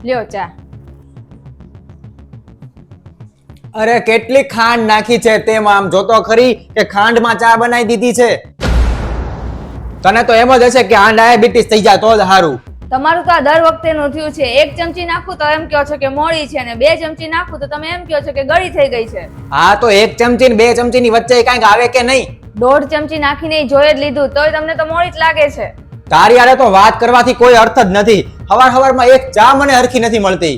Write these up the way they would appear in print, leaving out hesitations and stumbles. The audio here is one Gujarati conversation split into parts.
લ્યો ચા. અરે કેટલી ખાંડ નાખી છે તેમાં આમ જોતો ખરી કે ખાંડમાં ચા બનાવી દીધી છે. તને તો એમ જ હશે કે આ ડાયાબિટીસ થઈ જાય તો જ સારું. તમારું તો આ દર વખતેનું થયું છે. 1 ચમચી નાખું તો એમ કહો છો કે મોળી છે, અને 2 ચમચી નાખું તો તમે એમ કહો છો કે ગળી થઈ ગઈ છે. હા તો 1 ચમચી ને 2 ચમચી ની વચ્ચે કાંઈક આવે કે નહીં? 1.5 ચમચી નાખીને જોઈ જ લીધું તોય તમને તો મોળી જ લાગે છે. તારી આરે તો વાત કરવાથી કોઈ અર્થ જ નથી. સવારમાં એક ચા મને હરખી નથી મળતી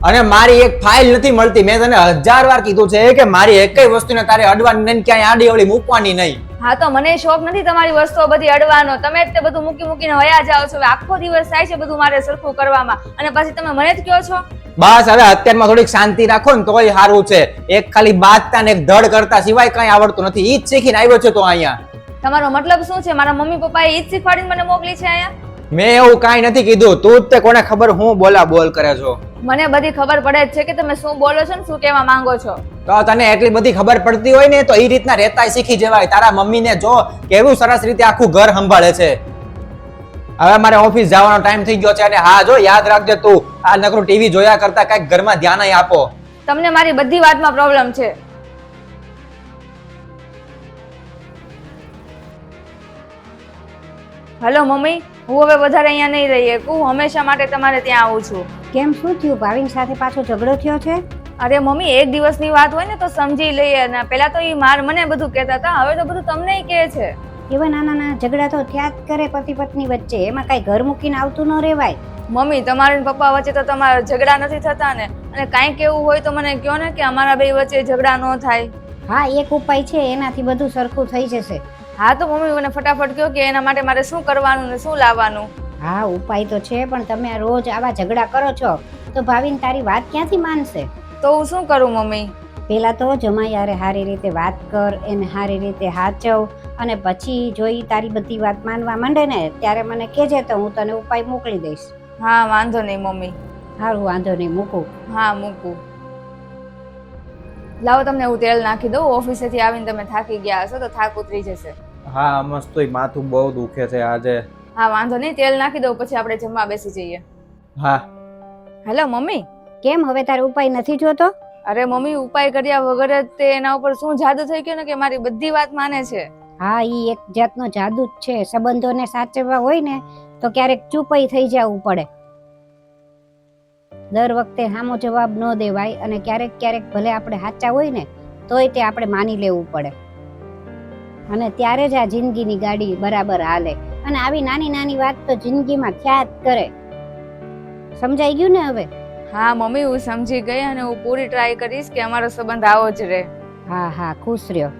અને મારી એક ફાઇલ નથી મળતી. મેં તને 1000 વાર કીધું છે કે મારી એકેય વસ્તુને તારે અડવાની નહીં, ક્યાંય આડી અવળી મૂકવાની નહીં. હા તો મને શોખ નથી તમારી વસ્તુઓ બધી અડવાનો. તમે જ તે બધું મૂકી મૂકીને વયા જાઓ છો. હવે આખો દિવસ થાય છે બધું મારે સરખું કરવામાં, અને પછી તમે મને જ કહો છો. બસ હવે અત્યારમાં થોડીક શાંતિ રાખો ને તોય સારું છે. એક ખાલી બાજતા ને એક ધડ કરતા સિવાય કઈ આવડતું નથી. ઈ જ શીખીને આવ્યો છે તો અહીંયા. તમારો મતલબ શું છે? મારા મમ્મી પપ્પાએ ઈ જ શીખવાડીને મને મોકલી છે અહીંયા? મેં એવું કાંઈ નથી કીધું. તું જ તે કોને ખબર હું બોલ કરે છો. મને બધી ખબર પડે જ છે કે તમે શું બોલો છો ને શું કહેવા માંગો છો. તો તને એટલી બધી ખબર પડતી હોય ને તો ઈ રીતના રહેતા શીખી જવાય. તારા મમ્મીને જો કેવું સરસ રીતે આખું ઘર સંભાળે છે. હવે મારે ઓફિસ જવાનો ટાઈમ થઈ ગયો છે અને હા જો યાદ રાખજે તું આ નકરું ટીવી જોયા કરતા કઈક ઘરમાં ધ્યાન આપો. તમને મારી બધી વાતમાં પ્રોબ્લેમ છે. હલો મમ્મી, હું હવે વધારે અહીંયા નહીં રહી શકું. હું હંમેશા માટે તમારે ત્યાં આવું છું. કેમ શું થયું? ભાવિન સાથે પાછો ઝઘડો થયો છે? અરે મમ્મી, એક દિવસની વાત હોય ને તો સમજી લઈએ ને. પેલા તો ઈ મને બધું કહેતા હતા, હવે તો બધું તમને કહે છે. એવા નાના નાના ઝઘડા તો થયા જ કરે પતિ પત્ની વચ્ચે. એમાં કઈ ઘર મૂકીને આવતું ન રહેવાય. મમ્મી, તમારા ને પપ્પા વચ્ચે તો તમારા ઝઘડા નથી થતા ને? અને કાંઈક એવું હોય તો મને કહો ને કે અમારા બે વચ્ચે ઝઘડા ન થાય. હા, એક ઉપાય છે, એનાથી બધું સરખું થઈ જશે. હા તો મમ્મી મને ફટાફટ કહો કે એના માટે મારે શું કરવાનું ને શું લાવવાનું. હા, ઉપાય તો છે, પણ તમે આ રોજ આવા ઝઘડા કરો છો તો ભાવિન તારી વાત ક્યાંથી માનશે? તો હું શું કરું મમ્મી? પેલા તો જમાઈ યારે સારી રીતે વાત કર, એને સારી રીતે હાચવ, અને પછી જોઈ તારી બધી વાત માનવા માંડે ને ત્યારે મને કહેજે તો હું તને ઉપાય મોકલી દઈશ. હા વાંધો નહીં મમ્મી. સારું, વાંધો નહીં, મૂકું. હા મૂકું. લાવો તમને હું તેલ નાખી દઉં. ઓફિસેથી આવીને તમે થાકી ગયા હશો તો થાક ઉતરી જશે. હા મસ્ત માથું બહુ દુખે છે આજે. હા વાંધો નહીં, તેલ નાખી દઉં પછી આપણે જમવા બેસી જઈએ. હા. Hello mummy. કેમ, હવે તારે ઉપાય નથી જોતો? અરે મમ્મી, ઉપાય કર્યા વગર જ તે એના ઉપર શું જાદુ થઈ ગયો ને કે મારી બધી વાત માને છે. હા, ઈ એક જાતનો જાદુ જ છે. સંબંધોને સાચવવા હોય ને તો ક્યારેક ચૂપાઈ થઈ જવું પડે. દર વખતે સામો જવાબ ન દેવાય, અને ક્યારેક ક્યારેક ભલે આપણે સાચા હોય ને તોય તે આપણે માની લેવું પડે, અને ત્યારે જ આ જિંદગીની ગાડી બરાબર હાલે. અને આવી નાની નાની વાત તો જિંદગીમાં થયા જ કરે. સમજાઈ ગયું ને હવે? હા મમ્મી, હું સમજી ગઈ અને હું પૂરી ટ્રાય કરીશ કે અમારો સંબંધ આવો જ રહે. હા હા, ખુશ રહ્યો.